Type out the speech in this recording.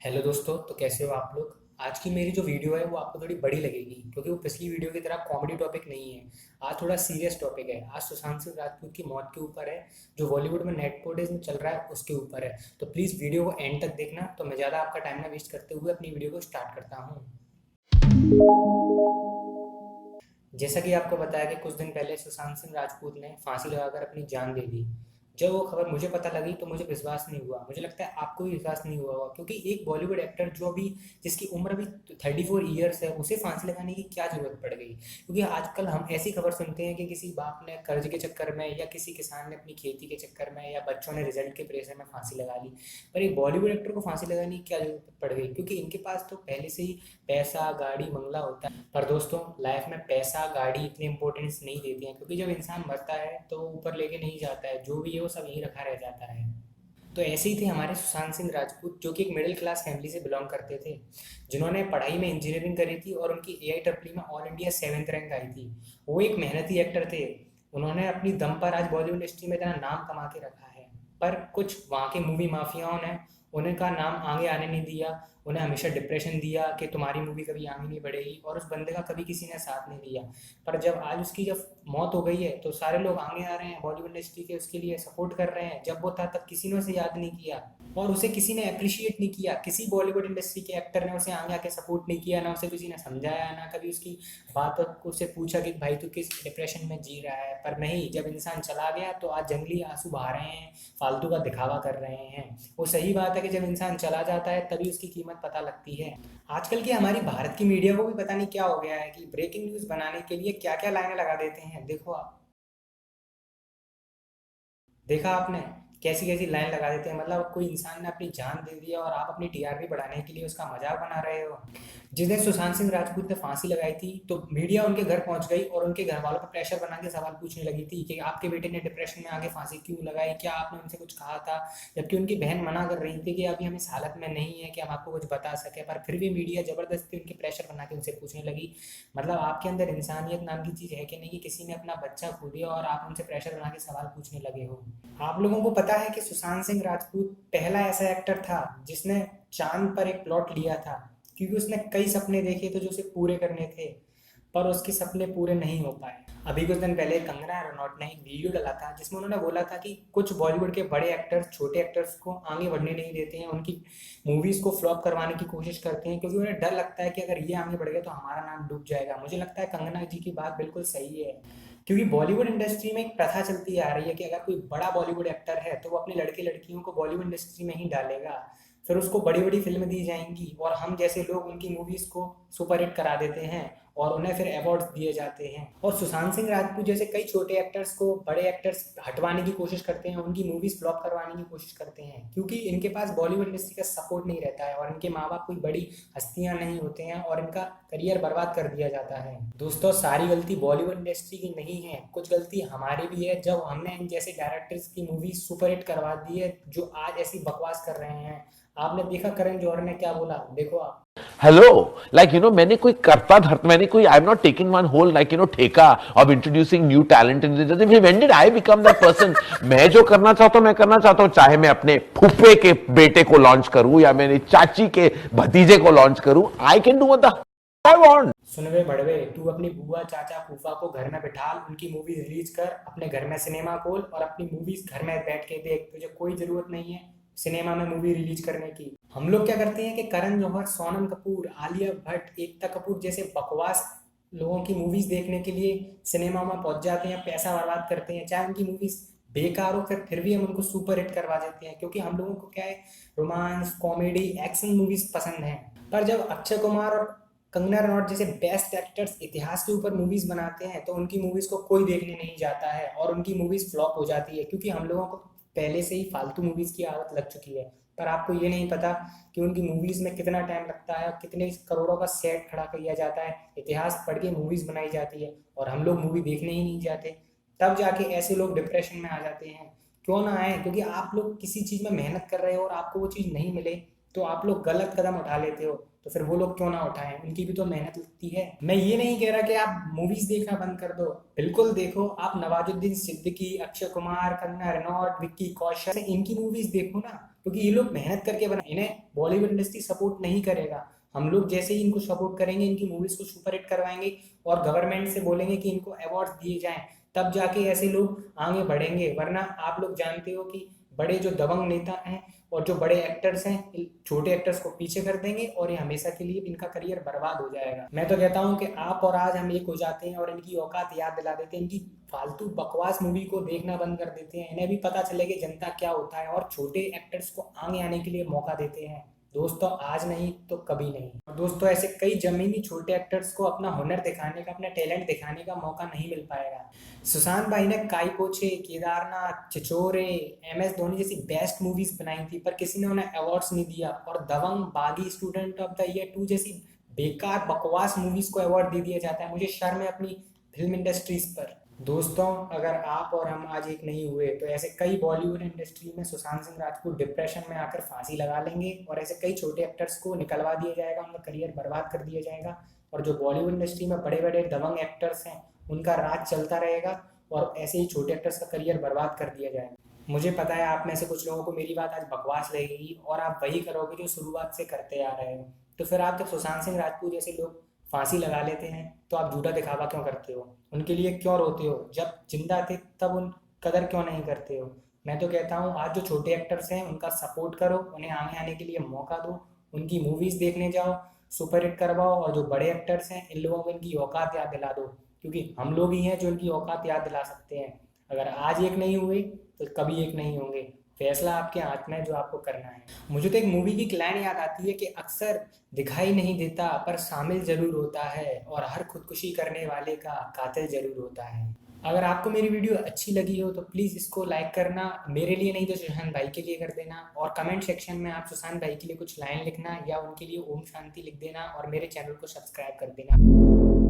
Hello दोस्तों, तो कैसे हो आप लोग। आज की मेरी जो वीडियो है वो आपको थोड़ी बड़ी लगेगी क्योंकि वो पिछली वीडियो की तरह कॉमेडी टॉपिक नहीं है। आज थोड़ा सीरियस टॉपिक है। आज सुशांत सिंह राजपूत की मौत के ऊपर है, जो बॉलीवुड में नेट पोर्टेज में चल रहा है उसके ऊपर है। तो प्लीज़ वीडियो को एंड तक देखना। तो मैं ज़्यादा आपका टाइम ना वेस्ट करते हुए अपनी वीडियो को स्टार्ट करता हूँ। जैसा कि आपको बताया कि कुछ दिन पहले सुशांत सिंह राजपूत ने फांसी लगाकर अपनी जान दे दी। जब वो खबर मुझे पता लगी तो मुझे विश्वास नहीं हुआ। मुझे लगता है आपको भी विश्वास नहीं हुआ होगा क्योंकि एक बॉलीवुड एक्टर जो अभी जिसकी उम्र अभी 34 ईयर्स है, उसे फांसी लगाने की क्या जरूरत पड़ गई। क्योंकि आजकल हम ऐसी खबर सुनते हैं कि किसी बाप ने कर्ज के चक्कर में या किसी किसान ने अपनी खेती के चक्कर में या बच्चों ने रिजल्ट के प्रेशर में फांसी लगा ली। पर एक बॉलीवुड एक्टर को फांसी लगाने की क्या जरूरत पड़ गई, क्योंकि इनके पास तो पहले से ही पैसा गाड़ी बंगला होता है। पर दोस्तों, लाइफ में पैसा गाड़ी इतनी इंपॉर्टेंस नहीं देती हैं, क्योंकि जब इंसान मरता है तो वो ऊपर लेके नहीं जाता है, जो भी है वो सब यहीं रखा रह जाता है। तो ऐसे ही थे हमारे सुशांत सिंह राजपूत, जो कि एक मिडिल क्लास फैमिली से बिलोंग करते थे, जिन्होंने पढ़ाई में इंजीनियरिंग करी थी और उनकी एआई ट्रिपली में ऑल इंडिया 7th रैंक आई थी। वो एक मेहनती एक्टर थे। उन्होंने अपनी दम पर आज बॉलीवुड इंडस्ट्री में इतना नाम कमा के रखा है। पर कुछ वहाँ के मूवी माफियाओं ने उनका नाम आगे आने नहीं दिया। उन्हें हमेशा डिप्रेशन दिया कि तुम्हारी मूवी कभी आगे नहीं बढ़ेगी, और उस बंदे का कभी किसी ने साथ नहीं दिया। पर जब आज उसकी जब मौत हो गई है तो सारे लोग आगे आ रहे हैं बॉलीवुड इंडस्ट्री के, उसके लिए सपोर्ट कर रहे हैं। जब वो था तब किसी ने उसे याद नहीं किया और उसे किसी ने अप्रिशिएट नहीं किया। किसी बॉलीवुड इंडस्ट्री के एक्टर ने उसे आगे आके सपोर्ट नहीं किया, ना उसे किसी ने समझाया, ना कभी उसकी बात को उससे पूछा कि भाई तू किस डिप्रेशन में जी रहा है। पर नहीं, जब इंसान चला गया तो आज जंगली आंसू बहा रहे हैं, फालतू का दिखावा कर रहे हैं। वो सही बात है कि जब इंसान चला जाता है तभी उसकी कीमत पता लगती है। आजकल की हमारी भारत की मीडिया को भी पता नहीं क्या हो गया है कि ब्रेकिंग न्यूज़ बनाने के लिए क्या क्या लाइनें लगा देते हैं। देखो आप, देखा आपने कैसी कैसी लाइन लगा देते हैं। मतलब कोई इंसान ने अपनी जान दे दी है और आप अपनी टीआरपी बढ़ाने के लिए उसका मजाक बना रहे हो। जिस दिन सुशांत सिंह राजपूत ने फांसी लगाई थी तो मीडिया उनके घर पहुंच गई और उनके घर वालों पर प्रेशर बना के सवाल पूछने लगी थी कि आपके बेटे ने डिप्रेशन में आके फांसी क्यों लगाई, क्या आपने उनसे कुछ कहा था। जबकि उनकी बहन मना कर रही थी कि अभी हम इस हालत में नहीं है कि हम आपको कुछ बता सके, पर फिर भी मीडिया जबरदस्ती उनके प्रेशर बना के उनसे पूछने लगी। मतलब आपके अंदर इंसानियत नाम की चीज़ है कि नहीं, कि किसी ने अपना बच्चा खो दिया और आप उनसे प्रेशर बना के सवाल पूछने लगे हो। आप लोगों को पता है कि सुशांत सिंह राजपूत पहला ऐसा एक्टर था जिसने चांद पर एक प्लॉट लिया था, क्योंकि उसने कई सपने देखे थे जो उसे पूरे करने थे, पर उसके सपने पूरे नहीं हो पाए। अभी कुछ दिन पहले कंगना रनौत ने एक वीडियो डाला था जिसमें उन्होंने बोला था कि कुछ बॉलीवुड के बड़े एक्टर्स छोटे एक्टर्स को आगे बढ़ने नहीं देते हैं, उनकी मूवीज को फ्लॉप करवाने की कोशिश करते हैं, क्योंकि उन्हें डर लगता है कि अगर ये आगे बढ़ गए तो हमारा नाम डूब जाएगा। मुझे लगता है कंगना जी की बात बिल्कुल सही है, क्योंकि बॉलीवुड इंडस्ट्री में एक प्रथा चलती आ रही है कि अगर कोई बड़ा बॉलीवुड एक्टर है तो वो अपने लड़के लड़कियों को बॉलीवुड इंडस्ट्री में ही डालेगा। फिर उसको बड़ी बड़ी फिल्म दी जाएंगी और हम जैसे लोग उनकी मूवीज को सुपरहिट करा देते हैं और उन्हें फिर अवार्ड्स दिए जाते हैं। और सुशांत सिंह राजपूत जैसे कई छोटे एक्टर्स को बड़े एक्टर्स हटवाने की कोशिश करते हैं, उनकी मूवीज फ्लॉप करवाने की कोशिश करते हैं, क्योंकि इनके पास बॉलीवुड इंडस्ट्री का सपोर्ट नहीं रहता है और इनके माँ बाप कोई बड़ी हस्तियां नहीं होते हैं और इनका करियर बर्बाद कर दिया जाता है। दोस्तों, सारी गलती बॉलीवुड इंडस्ट्री की नहीं है, कुछ गलती हमारी भी है जब हमने इन जैसे डायरेक्टर्स की मूवी सुपरहिट करवा दी है जो आज ऐसी बकवास कर रहे हैं। आपने देखा करण जौहर ने क्या बोला, देखो आप। हेलो मैंने कोई करता धरता मैंने कोई I am not taking one whole ठेका of introducing new talent in this when did I become that person. मैं जो करना चाहता हूं मैं करना चाहता हूं, चाहे मैं अपने फूफे के बेटे को लॉन्च करूं या मेरी चाची के भतीजे को लॉन्च करूं, I can do what I want. सुनवे बड़वे, तू अपनी बुआ चाचा फूफा को घर में बिठाल, उनकी मूवी रिलीज कर, अपने घर में सिनेमा खोल और अपनी मूवीज घर में बैठ के देख। तुझे कोई जरूरत नहीं है सिनेमा में मूवी रिलीज करने की। हम लोग क्या करते हैं कि करण जौहर, सोनम कपूर, आलिया भट्ट, एकता कपूर जैसे बकवास लोगों की मूवीज देखने के लिए सिनेमा में पहुंच जाते हैं, पैसा बर्बाद करते हैं, चाहे उनकी मूवीज बेकार हो फिर भी हम उनको सुपर हिट करवा देते हैं, क्योंकि हम लोगों को क्या है, रोमांस कॉमेडी एक्शन मूवीज पसंद है। पर जब अक्षय कुमार और कंगना रनौत जैसे बेस्ट एक्टर्स इतिहास के ऊपर मूवीज बनाते हैं तो उनकी मूवीज को कोई देखने नहीं जाता है और उनकी मूवीज फ्लॉप हो जाती है, क्योंकि हम लोगों को पहले से ही फालतू मूवीज की आदत लग चुकी है। पर आपको ये नहीं पता कि उनकी मूवीज में कितना टाइम लगता है और कितने करोड़ों का सेट खड़ा किया जाता है, इतिहास पढ़ के मूवीज बनाई जाती है और हम लोग मूवी देखने ही नहीं जाते। तब जाके ऐसे लोग डिप्रेशन में आ जाते हैं। क्यों ना आए, क्योंकि आप लोग किसी चीज में मेहनत कर रहे हो और आपको वो चीज नहीं मिले तो आप लोग गलत कदम उठा लेते हो। तो फिर वो लोग क्यों ना उठाएं, उनकी भी तो मेहनत लगती है। मैं ये नहीं कह रहा कि आप मूवीज देखना बंद कर दो, बिल्कुल देखो। आप नवाजुद्दीन सिद्दीकी, अक्षय कुमार, कंगना रनौत, विक्की कौशल, इनकी मूवीज देखो ना, क्योंकि ये लोग मेहनत करके बनाए, इन्हें बॉलीवुड इंडस्ट्री सपोर्ट नहीं करेगा। हम लोग जैसे ही इनको सपोर्ट करेंगे, इनकी मूवीज को सुपर हिट करवाएंगे और गवर्नमेंट से बोलेंगे कि इनको अवार्ड्स दिए जाएं, तब जाके ऐसे लोग आगे बढ़ेंगे। वरना आप लोग जानते हो कि बड़े जो दबंग नेता हैं और जो बड़े एक्टर्स हैं, छोटे एक्टर्स को पीछे कर देंगे और ये हमेशा के लिए इनका करियर बर्बाद हो जाएगा। मैं तो कहता हूँ कि आप और आज हम एक हो जाते हैं और इनकी औकात याद दिला देते हैं, इनकी फालतू बकवास मूवी को देखना बंद कर देते हैं, इन्हें भी पता चले कि जनता क्या होता है और छोटे एक्टर्स को आगे आने के लिए मौका देते हैं। दोस्तों, आज नहीं तो कभी नहीं। और दोस्तों, ऐसे कई जमीनी छोटे एक्टर्स को अपना हुनर दिखाने का, अपना टैलेंट दिखाने का मौका नहीं मिल पाएगा। सुशांत भाई ने काई पोछे, केदारनाथ, छिछोरे, MS धोनी जैसी बेस्ट मूवीज बनाई थी, पर किसी ने उन्हें अवार्ड्स नहीं दिया। और दबंग, बागी, स्टूडेंट ऑफ द ईयर 2 जैसी बेकार बकवास मूवीज को अवार्ड दे दिया जाता है। मुझे शर्म है अपनी फिल्म इंडस्ट्रीज पर। दोस्तों, अगर आप और हम आज एक नहीं हुए तो ऐसे कई बॉलीवुड इंडस्ट्री में सुशांत सिंह राजपूत डिप्रेशन में आकर फांसी लगा लेंगे और ऐसे कई छोटे एक्टर्स को निकलवा दिया जाएगा, उनका करियर बर्बाद कर दिया जाएगा। और जो बॉलीवुड इंडस्ट्री में बड़े बड़े दबंग एक्टर्स हैं, उनका राज चलता रहेगा और ऐसे ही छोटे एक्टर्स का करियर बर्बाद कर दिया जाएगा। मुझे पता है आप में से कुछ लोगों को मेरी बात आज बकवास लगेगी और आप वही करोगे जो शुरुआत से करते आ रहे हो। तो फिर आप जब सुशांत सिंह राजपूत जैसे लोग फांसी लगा लेते हैं तो आप झूठा दिखावा क्यों करते हो, उनके लिए क्यों रोते हो? जब जिंदा थे तब उन कदर क्यों नहीं करते हो? मैं तो कहता हूँ आज जो छोटे एक्टर्स हैं उनका सपोर्ट करो, उन्हें आगे आने के लिए मौका दो, उनकी मूवीज देखने जाओ, सुपर हिट करवाओ। और जो बड़े एक्टर्स हैं, इन लोगों को इनकी औकात याद दिला दो, क्योंकि हम लोग ही हैं जो इनकी औकात याद दिला सकते हैं। अगर आज एक नहीं हुए तो कभी एक नहीं होंगे। फैसला आपके हाथ में है, जो आपको करना है। मुझे तो एक मूवी की लाइन याद आती है कि अक्सर दिखाई नहीं देता पर शामिल जरूर होता है, और हर खुदकुशी करने वाले का कातिल जरूर होता है। अगर आपको मेरी वीडियो अच्छी लगी हो तो प्लीज़ इसको लाइक करना, मेरे लिए नहीं तो सुशांत भाई के लिए कर देना। और कमेंट सेक्शन में आप सुशांत भाई के लिए कुछ लाइन लिखना या उनके लिए ओम शांति लिख देना और मेरे चैनल को सब्सक्राइब कर देना।